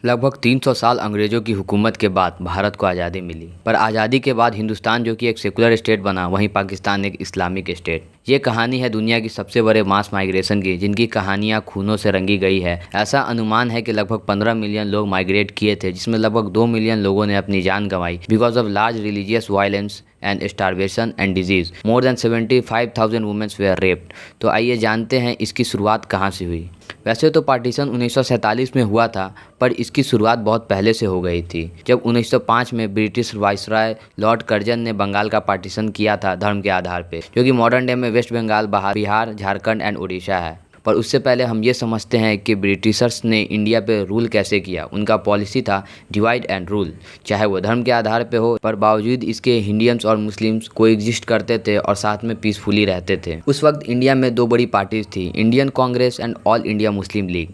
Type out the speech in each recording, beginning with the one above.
लगभग 300 साल अंग्रेजों की हुकूमत के बाद भारत को आज़ादी मिली, पर आज़ादी के बाद हिंदुस्तान जो कि एक सेकुलर स्टेट बना, वहीं पाकिस्तान एक इस्लामिक स्टेट। ये कहानी है दुनिया की सबसे बड़े मास माइग्रेशन की, जिनकी कहानियां खूनों से रंगी गई है। ऐसा अनुमान है कि लगभग 15 मिलियन लोग माइग्रेट किए थे, जिसमें लगभग 2 मिलियन लोगों ने अपनी जान गंवाई because of large religious violence and starvation and disease. More than 75,000 womens were raped. तो आइए जानते हैं इसकी शुरुआत कहाँ से हुई। वैसे तो पार्टीशन 1947 में हुआ था, पर इसकी शुरुआत बहुत पहले से हो गई थी, जब 1905 में ब्रिटिश वाइसराय लॉर्ड कर्जन ने बंगाल का पार्टीशन किया था धर्म के आधार पे, जो कि मॉडर्न डे में वेस्ट बंगाल, बिहार, झारखंड एंड उड़ीसा है। पर उससे पहले हम ये समझते हैं कि ब्रिटिशर्स ने इंडिया पे रूल कैसे किया। उनका पॉलिसी था डिवाइड एंड रूल, चाहे वो धर्म के आधार पे हो, पर बावजूद इसके इंडियंस और मुस्लिम्स कोएग्जिस्ट करते थे और साथ में पीसफुली रहते थे। उस वक्त इंडिया में दो बड़ी पार्टीज थी, Indian Congress and all India Muslim league.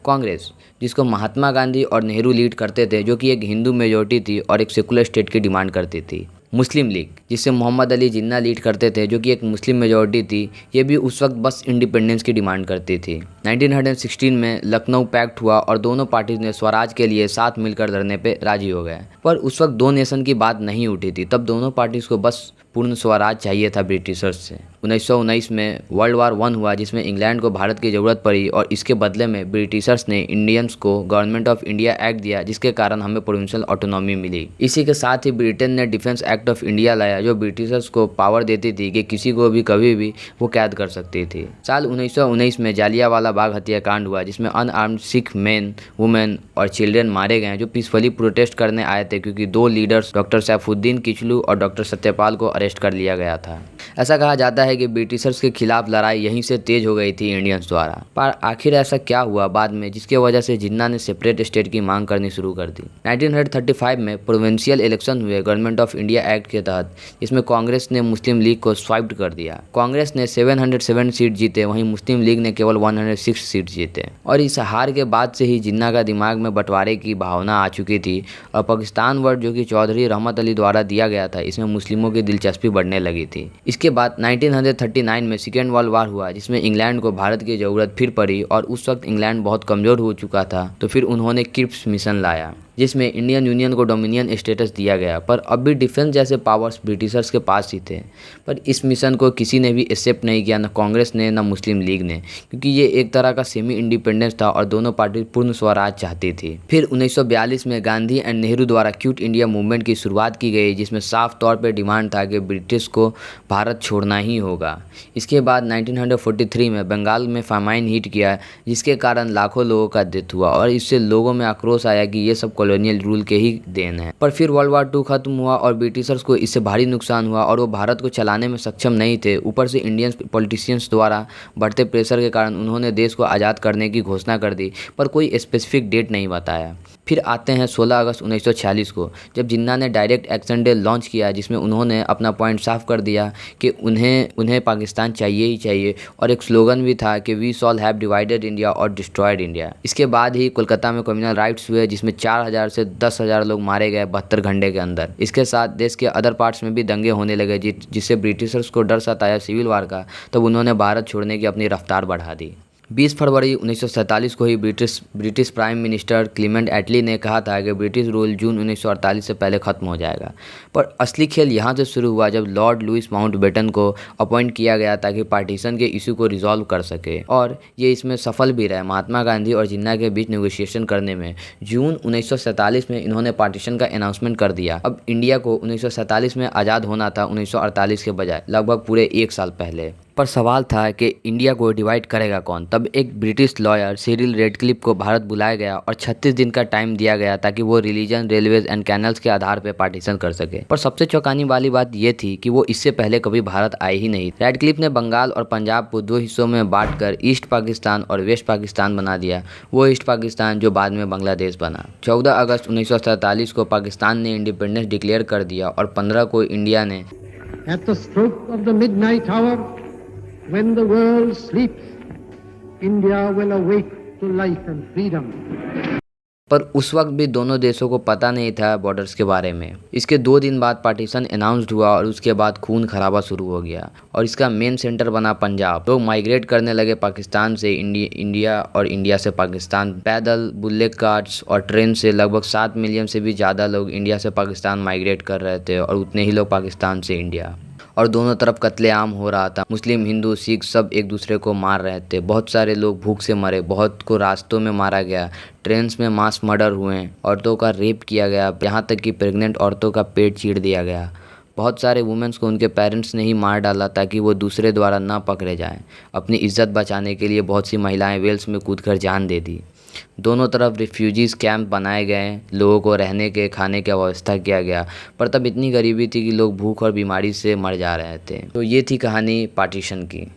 Congress, जिसको महात्मा गांधी और नेहरू लीड करते थे, जो कि एक हिंदू मेजोरिटी थी और एक सेकुलर स्टेट की डिमांड करती थी। मुस्लिम लीग, जिसे मोहम्मद अली जिन्ना लीड करते थे, जो कि एक मुस्लिम मेजोरिटी थी। ये भी उस वक्त बस इंडिपेंडेंस की डिमांड करती थी। 1916 में लखनऊ पैक्ट हुआ और दोनों पार्टीज ने स्वराज के लिए साथ मिलकर लड़ने पे राजी हो गए। पर उस वक्त दो नेशन की बात नहीं उठी थी, तब दोनों पार्टीज को बस पूर्ण स्वराज चाहिए था ब्रिटिशर्स से। 1919 में वर्ल्ड वार 1 हुआ, जिसमें इंग्लैंड को भारत की ज़रूरत पड़ी और इसके बदले में ब्रिटिशर्स ने इंडियंस को गवर्नमेंट ऑफ इंडिया एक्ट दिया, जिसके कारण हमें प्रोविंशियल ऑटोनॉमी मिली। इसी के साथ ही ब्रिटेन ने डिफेंस एक्ट ऑफ इंडिया लाया, जो ब्रिटिशर्स को पावर देती थी कि किसी को भी कभी भी वो कैद कर सकती थी। साल 1919 में जालियांवाला बाग हत्याकांड हुआ, जिसमें अनआर्म्ड सिख मेन, वुमेन और चिल्ड्रन मारे गए, जो पीसफुली प्रोटेस्ट करने आए थे, क्योंकि दो लीडर्स डॉक्टर सैफुद्दीन किचलू और डॉक्टर सत्यपाल को अरेस्ट कर लिया गया था। ऐसा कहा जाता है कि ब्रिटिशर्स के खिलाफ लड़ाई यहीं से तेज हो गई थी इंडियंस द्वारा। पर आखिर ऐसा क्या हुआ बाद में, जिसके वजह से जिन्ना ने सेपरेट स्टेट की मांग करनी शुरू कर दी। 1935 में प्रोविंशियल इलेक्शन हुए गवर्नमेंट ऑफ इंडिया एक्ट के तहत, जिसमें कांग्रेस ने मुस्लिम लीग को स्वाइप्ड कर दिया। कांग्रेस ने 707 सीट जीते, वहीं मुस्लिम लीग ने केवल 106 सीट जीते। और इस हार के बाद से ही जिन्ना का दिमाग में बंटवारे की भावना आ चुकी थी और पाकिस्तान वर्ड, जो कि चौधरी रहमत अली द्वारा दिया गया था, इसमें मुस्लिमों की दिलचस्पी बढ़ने लगी थी। इसके बाद 1939 में सेकेंड वर्ल्ड वार हुआ, जिसमें इंग्लैंड को भारत की ज़रूरत फिर पड़ी और उस वक्त इंग्लैंड बहुत कमज़ोर हो चुका था। तो फिर उन्होंने क्रिप्स मिशन लाया, जिसमें इंडियन यूनियन को डोमिनियन स्टेटस दिया गया। पर अब भी डिफेंस जैसे पावर्स ब्रिटिशर्स के पास ही थे। पर इस मिशन को किसी ने भी एक्सेप्ट नहीं किया, न कांग्रेस ने न मुस्लिम लीग ने, क्योंकि ये एक तरह का सेमी इंडिपेंडेंस था और दोनों पार्टी पूर्ण स्वराज चाहती थी। फिर 1942 में गांधी एंड नेहरू द्वारा क्विट इंडिया मूवमेंट की शुरुआत की गई, जिसमें साफ तौर पर डिमांड था कि ब्रिटिश को भारत छोड़ना ही होगा। इसके बाद 1943 में बंगाल में फामाइन हिट किया, जिसके कारण लाखों लोगों का डेथ हुआ और इससे लोगों में आक्रोश आया कि ये सब कॉलोनियल रूल के ही देन है। पर फिर वर्ल्ड वार 2 खत्म हुआ और ब्रिटिशर्स को इससे भारी नुकसान हुआ और वो भारत को चलाने में सक्षम नहीं थे। ऊपर से इंडियन पॉलिटिशियंस द्वारा बढ़ते प्रेशर के कारण उन्होंने देश को आज़ाद करने की घोषणा कर दी, पर कोई स्पेसिफिक डेट नहीं बताया। फिर आते हैं 16 अगस्त 1946 को, जब जिन्ना ने डायरेक्ट एक्शन डे लॉन्च किया, जिसमें उन्होंने अपना पॉइंट साफ कर दिया कि उन्हें पाकिस्तान चाहिए ही चाहिए। और एक स्लोगन भी था कि we shall have divided India और डिस्ट्रॉयड इंडिया। इसके बाद ही कोलकाता में कम्युनल राइट्स हुए, जिसमें 4,000 से 10,000 लोग मारे गए 72 घंटे के अंदर। इसके साथ देश के अदर पार्ट्स में भी दंगे होने लगे, जिससे ब्रिटिशर्स को डर सताया सिविल वार का। तब उन्होंने भारत छोड़ने की अपनी रफ्तार बढ़ा दी। 20 फरवरी 1947 को ही ब्रिटिश प्राइम मिनिस्टर क्लीमेंट एटली ने कहा था कि ब्रिटिश रूल जून 1948 से पहले ख़त्म हो जाएगा। पर असली खेल यहाँ से शुरू हुआ, जब लॉर्ड लुइस माउंटबेटन को अपॉइंट किया गया ताकि पार्टीशन के इशू को रिजॉल्व कर सके, और ये इसमें सफल भी रहे महात्मा गांधी और जिन्ना के बीच नेगोशिएशन करने में। जून 1947 में इन्होंने पार्टीशन का अनाउंसमेंट कर दिया। अब इंडिया को 1947 में आज़ाद होना था, 1948 के बजाय लगभग पूरे 1 साल पहले। पर सवाल था कि इंडिया को डिवाइड करेगा कौन। तब एक ब्रिटिश लॉयर सिरिल रेडक्लिफ को भारत बुलाया गया और 36 दिन का टाइम दिया गया ताकि वो रिलीजन, रेलवेज एंड कैनल्स के आधार पर पार्टीशन कर सके। पर सबसे चौंकाने वाली बात ये थी कि वो इससे पहले कभी भारत आए ही नहीं। रेडक्लिफ ने बंगाल और पंजाब को 2 हिस्सों में बांटकर ईस्ट पाकिस्तान और वेस्ट पाकिस्तान बना दिया, वो ईस्ट पाकिस्तान जो बाद में बांग्लादेश बना। 14 अगस्त 1947 को पाकिस्तान ने इंडिपेंडेंस डिक्लेयर कर दिया और 15 को इंडिया ने At the stroke of the midnight hour, when the world sleeps, India will awake to life and freedom. पर उस वक्त भी दोनों देशों को पता नहीं था बॉर्डर्स के बारे में। इसके 2 दिन बाद पार्टीशन अनाउंस्ड हुआ और उसके बाद खून खराबा शुरू हो गया और इसका मेन सेंटर बना पंजाब। लोग माइग्रेट करने लगे पाकिस्तान से इंडिया और इंडिया से पाकिस्तान। पैदल, बुलेट कार्ट्स और ट्रेन से लगभग 7 मिलियन से भी ज़्यादा लोग इंडिया से पाकिस्तान माइग्रेट कर रहे थे और उतने ही लोग पाकिस्तान से इंडिया। और दोनों तरफ कत्लेआम हो रहा था। मुस्लिम, हिंदू, सिख सब एक दूसरे को मार रहे थे। बहुत सारे लोग भूख से मरे, बहुत को रास्तों में मारा गया। ट्रेन्स में मास मर्डर हुए, औरतों का रेप किया गया, यहाँ तक कि प्रेग्नेंट औरतों का पेट चीर दिया गया। बहुत सारे वुमेन्स को उनके पेरेंट्स ने ही मार डाला ताकि वो दूसरे द्वारा ना पकड़े जाएं। अपनी इज्जत बचाने के लिए बहुत सी महिलाएं वेल्स में कूदकर जान दे दी। दोनों तरफ रिफ्यूजीज़ कैंप बनाए गए, लोगों को रहने के, खाने की व्यवस्था किया गया, पर तब इतनी गरीबी थी कि लोग भूख और बीमारी से मर जा रहे थे। तो ये थी कहानी पार्टीशन की।